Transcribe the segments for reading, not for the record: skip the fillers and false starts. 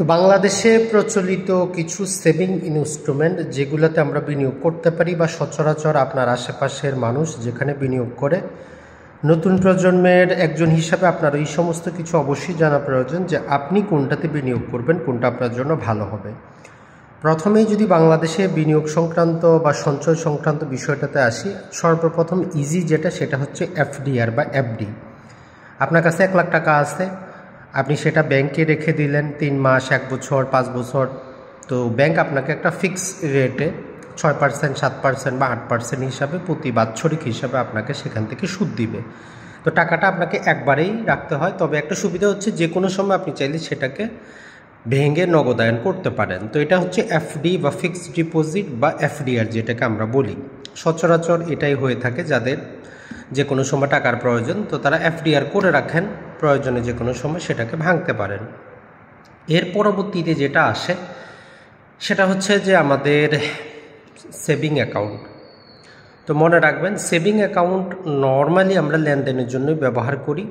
তো বাংলাদেশে প্রচলিত কিছু সেভিং ইনস্ট্রুমেন্ট যেগুলোতে আমরা বিনিয়োগ করতে পারি বা সচরাচর আপনার আশেপাশের মানুষ যেখানে বিনিয়োগ করে, নতুন প্রজন্মের একজন হিসাবে আপনার এই সমস্ত কিছু অবশ্যই জানা প্রয়োজন যে আপনি কোনটাতে বিনিয়োগ করবেন, কোনটা আপনার জন্য ভালো হবে। প্রথমেই যদি বাংলাদেশে বিনিয়োগ সংক্রান্ত বা সঞ্চয় সংক্রান্ত বিষয়টাতে আসি, সর্বপ্রথম ইজি যেটা সেটা হচ্ছে এফডিআর বা এফডি। আপনার কাছে 1 লাখ টাকা আছে, আপনি সেটা ব্যাংকে রেখে দিলেন 3 মাস, 1 বছর, 5 বছর। তো ব্যাংক আপনাকে একটা ফিক্স রেটে 6%, 7% বা 8% হিসাবে প্রতি বাৎসরিক হিসাবে আপনাকে সেখান থেকে সুদ দিবে। তো টাকাটা আপনাকে একবারেই রাখতে হয়। তবে একটা সুবিধা হচ্ছে যে কোনো সময় আপনি চাইলে সেটাকে ভেঙে নগদায়ন করতে পারেন। তো এটা হচ্ছে এফডি বা ফিক্সড ডিপোজিট বা এফডিআর যেটাকে আমরা বলি। সচরাচর এটাই হয়ে থাকে যাদের যে কোনো সময় টাকার প্রয়োজন, তো তারা এফডিআর করে রাখেন, প্রয়োজনে যে কোনো সময় সেটাকে ভাঙতে পারেন। এর পরবর্তীতে যেটা আসে সেটা হচ্ছে যে আমাদের সেভিং অ্যাকাউন্ট। তো মনে রাখবেন, সেভিং অ্যাকাউন্ট নর্মালি আমরা লেনদেনের জন্যই ব্যবহার করি।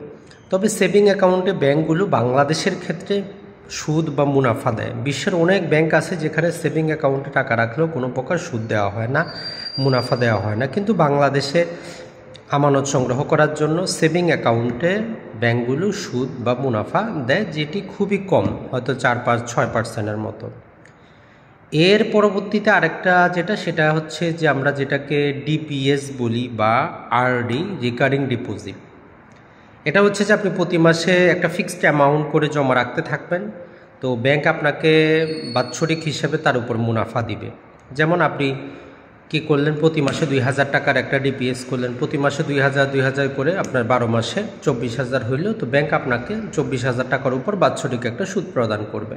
তবে সেভিং অ্যাকাউন্টে ব্যাংকগুলো বাংলাদেশের ক্ষেত্রে সুদ বা মুনাফা দেয়। বিশ্বের অনেক ব্যাংক আছে যেখানে সেভিং অ্যাকাউন্টে টাকা রাখলেও কোনো প্রকার সুদ দেওয়া হয় না, মুনাফা দেওয়া হয় না। কিন্তু বাংলাদেশে আমানত সংগ্রহ করার জন্য সেভিং অ্যাকাউন্টে ব্যাংকগুলো সুদ বা মুনাফা দেয়, যেটি খুবই কম, হয়তো 4-5-6%-এর মতো। এর পরবর্তীতে আরেকটা যেটা সেটা হচ্ছে যে আমরা যেটাকে ডিপিএস বলি বা আরডি, রিকারিং ডিপোজিট। এটা হচ্ছে যে আপনি প্রতি মাসে একটা ফিক্সড অ্যামাউন্ট করে জমা রাখতে থাকবেন। তো ব্যাংক আপনাকে বাৎসরিক হিসেবে তার উপর মুনাফা দিবে। যেমন আপনি কি করলেন, প্রতি মাসে 2000 টাকার একটা ডিপিএস করলেন, প্রতি মাসে 2000 করে আপনার 12 মাসে 24,000 হইল। তো ব্যাংক আপনাকে 24,000 টাকার উপর বাৎসরিক একটা সুদ প্রদান করবে।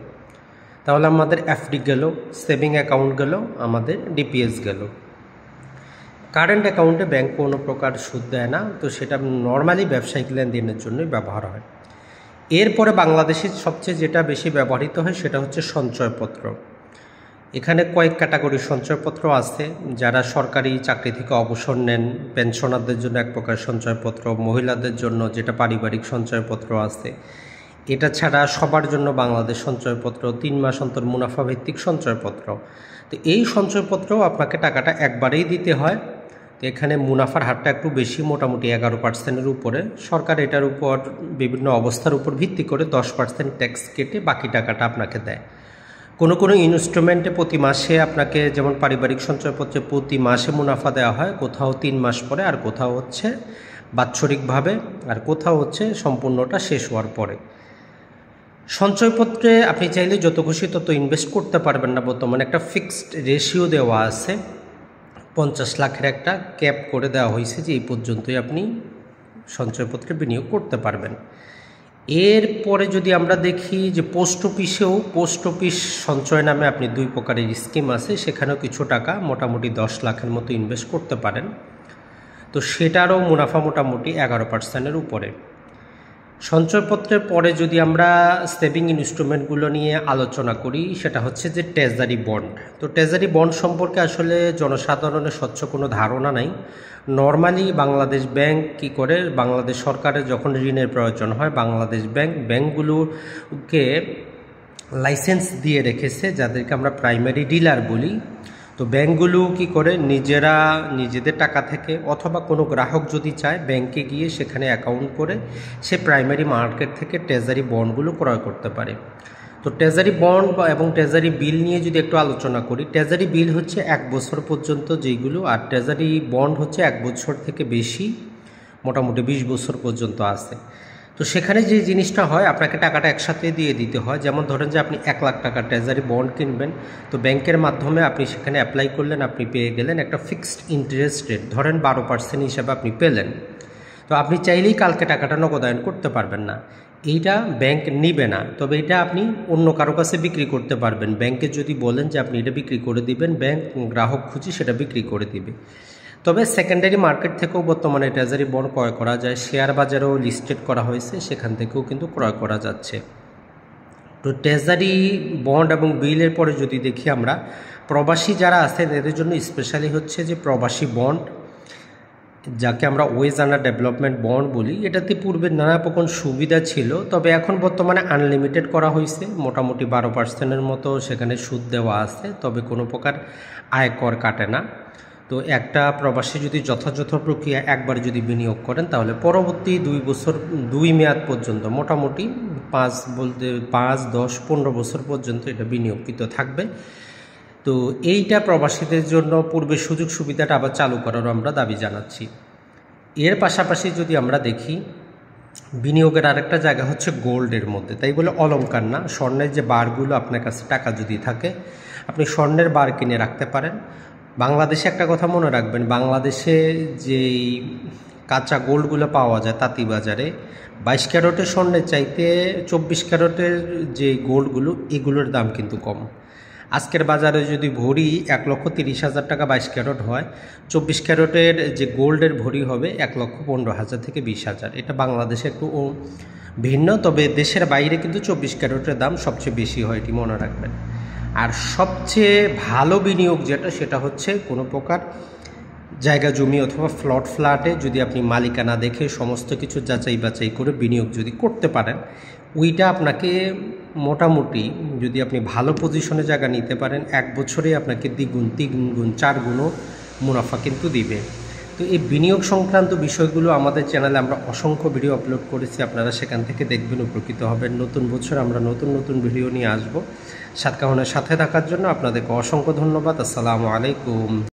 তাহলে আমাদের এফডি গেল, সেভিং অ্যাকাউন্ট গেল, আমাদের ডিপিএস গেল। কারেন্ট অ্যাকাউন্টে ব্যাংক কোনো প্রকার সুদ দেয় না, তো সেটা নর্মালি ব্যবসায়িক লেনদেনের জন্যই ব্যবহার হয়। এরপরে বাংলাদেশের সবচেয়ে যেটা বেশি ব্যবহৃত হয় সেটা হচ্ছে সঞ্চয়পত্র। এখানে কয়েক ক্যাটাগরির সঞ্চয়পত্র আছে। যারা সরকারি চাকরি থেকে অবসর নেন, পেনশনারদের জন্য এক প্রকার সঞ্চয়পত্র, মহিলাদের জন্য যেটা পারিবারিক সঞ্চয়পত্র আছে। এটা ছাড়া সবার জন্য বাংলাদেশ সঞ্চয়পত্র, 3 মাস অন্তর মুনাফা ভিত্তিক সঞ্চয়পত্র। তো এই সঞ্চয়পত্রও আপনাকে টাকাটা একবারেই দিতে হয়। তো এখানে মুনাফার হারটা একটু বেশি, মোটামুটি 11%-এর উপরে। সরকার এটার উপর বিভিন্ন অবস্থার উপর ভিত্তি করে 10% ট্যাক্স কেটে বাকি টাকাটা আপনাকে দেয়। কোনো কোনো ইনস্ট্রুমেন্টে প্রতি মাসে আপনাকে, যেমন পারিবারিক সঞ্চয়পত্রে প্রতি মাসে মুনাফা দেওয়া হয়, কোথাও 3 মাস পরে, আর কোথাও হচ্ছে বাৎসরিকভাবে, আর কোথাও হচ্ছে সম্পূর্ণটা শেষ হওয়ার পরে। সঞ্চয়পত্রে আপনি চাইলে যত খুশি তত ইনভেস্ট করতে পারবেন না। বর্তমানে একটা ফিক্সড রেশিও দেওয়া আছে, 50 লাখের একটা ক্যাপ করে দেওয়া হয়েছে যে এই পর্যন্তই আপনি সঞ্চয়পত্রে বিনিয়োগ করতে পারবেন। এরপরে যদি আমরা দেখি যে পোস্ট অফিস সঞ্চয় নামে আপনি 2 প্রকারের স্কিম আছে, সেখানেও কিছু টাকা মোটামুটি 10 লাখের মতো ইনভেস্ট করতে পারেন। তো সেটারও মুনাফা মোটামুটি 11%-এর উপরে। সঞ্চয়পত্রের পরে যদি আমরা সেভিং ইনস্ট্রুমেন্টগুলো নিয়ে আলোচনা করি, সেটা হচ্ছে যে ট্রেজারি বন্ড। তো ট্রেজারি বন্ড সম্পর্কে আসলে জনসাধারণের স্বচ্ছ কোনো ধারণা নাই। নর্মালি বাংলাদেশ ব্যাংক কি করে, বাংলাদেশ সরকারের যখন ঋণের প্রয়োজন হয়, বাংলাদেশ ব্যাংকগুলোকে লাইসেন্স দিয়ে রেখেছে, যাদেরকে আমরা প্রাইমারি ডিলার বলি। তো ব্যাংকগুলো কি করে, নিজেদের টাকা থেকে অথবা কোনো গ্রাহক যদি চায় ব্যাংকে গিয়ে সেখানে অ্যাকাউন্ট করে সে প্রাইমারি মার্কেট থেকে ট্রেজারি বন্ডগুলো ক্রয় করতে পারে। তো ট্রেজারি বন্ড এবং ট্রেজারি বিল নিয়ে যদি একটু আলোচনা করি, ট্রেজারি বিল হচ্ছে 1 বছর পর্যন্ত যেইগুলো, আর ট্রেজারি বন্ড হচ্ছে 1 বছর থেকে বেশি, মোটামুটি 20 বছর পর্যন্ত আছে। তো সেখানে যে জিনিসটা হয়, আপনাকে টাকাটা একসাথে দিয়ে দিতে হয়। যেমন ধরেন যে আপনি 1 লাখ টাকা ট্রেজারি বন্ড কিনবেন, তো ব্যাংকের মাধ্যমে আপনি সেখানে অ্যাপ্লাই করলেন, আপনি পেয়ে গেলেন একটা ফিক্সড ইন্টারেস্ট রেট, ধরেন 12% হিসাবে আপনি পেলেন। তো আপনি চাইলেই কালকে টাকাটা নগদায়ন করতে পারবেন না, এইটা ব্যাংক নিবে না। তবে এটা আপনি অন্য কারো কাছে বিক্রি করতে পারবেন। ব্যাংকে যদি বলেন যে আপনি এটা বিক্রি করে দিবেন, ব্যাংক গ্রাহক খুঁজে সেটা বিক্রি করে দিবে। তবে সেকেন্ডারি মার্কেট থেকেও বর্তমানে ট্রেজারি বন্ড ক্রয় করা যায়, শেয়ার বাজারেও লিস্টেড করা হয়েছে, সেখান থেকেও কিন্তু ক্রয় করা যাচ্ছে। তো ট্রেজারি বন্ড এবং বিলের পরে যদি দেখি আমরা, প্রবাসী যারা আছেন এদের জন্য স্পেশালি হচ্ছে যে প্রবাসী বন্ড। যাকে আমরা ওয়েজ আন্ডার ডেভেলপমেন্ট বন্ড বলি, এটাতে পূর্বে নানা প্রকার সুবিধা ছিল, তবে এখন বর্তমানে আনলিমিটেড করা হয়েছে। মোটামুটি 12% মতো সেখানে সুদ দেওয়া আছে, তবে কোনো প্রকার আয়কর কাটে না। তো একটা প্রবাসী যদি যথাযথ প্রক্রিয়া একবার যদি বিনিয়োগ করেন, তাহলে পরবর্তী 2 বছর 2 মেয়াদ পর্যন্ত মোটামুটি 5 বলতে 5, 10, 15 বছর পর্যন্ত এটা বিনিয়োগকৃত থাকবে। তো এইটা প্রবাসীদের জন্য পূর্বে সুযোগ সুবিধাটা আবার চালু করারও আমরা দাবি জানাচ্ছি। এর পাশাপাশি যদি আমরা দেখি, বিনিয়োগের আরেকটা জায়গা হচ্ছে গোল্ডের মধ্যে। তাই বলে অলংকার না, স্বর্ণের যে বারগুলো আপনার কাছে টাকা যদি থাকে, আপনি স্বর্ণের বার কিনে রাখতে পারেন। বাংলাদেশে একটা কথা মনে রাখবেন, বাংলাদেশে যেই কাঁচা গোল্ডগুলো পাওয়া যায় তাঁতিবাজারে, 22 ক্যারেটের স্বর্ণের চাইতে 24 ক্যারেটের যে গোল্ডগুলো, এগুলোর দাম কিন্তু কম। আজকের বাজারে যদি ভরি 1,30,000 টাকা 22 ক্যারেট হয়, 24 ক্যারেটের যে গোল্ডের ভরি হবে 1,15,000 থেকে 20,000। এটা বাংলাদেশে একটু ভিন্ন, তবে দেশের বাইরে কিন্তু 24 ক্যারেটের দাম সবচেয়ে বেশি হয়, এটি মনে রাখবেন। আর সবচেয়ে ভালো বিনিয়োগ যেটা, সেটা হচ্ছে কোনো প্রকার জায়গা জমি অথবা ফ্ল্যাটে যদি আপনি মালিকানা দেখে সমস্ত কিছু যাচাই বাছাই করে বিনিয়োগ যদি করতে পারেন, ওইটা আপনাকে মোটামুটি যদি আপনি ভালো পজিশনে জায়গা নিতে পারেন, 1 বছরে আপনাকে 2 গুণ 3 গুণ 4 গুণও মুনাফা কিন্তু দিবে। তো এই বিনিয়োগ সংক্রান্ত বিষয়গুলো আমাদের চ্যানেলে আমরা অসংখ্য ভিডিও আপলোড করেছি, আপনারা সেখান থেকে দেখবেন, উপকৃত হবেন। নতুন বছর আমরা নতুন ভিডিও নিয়ে আসবো। সাতকাহনের সাথে থাকার জন্য আপনাদেরকে অসংখ্য ধন্যবাদ। আসসালামু আলাইকুম।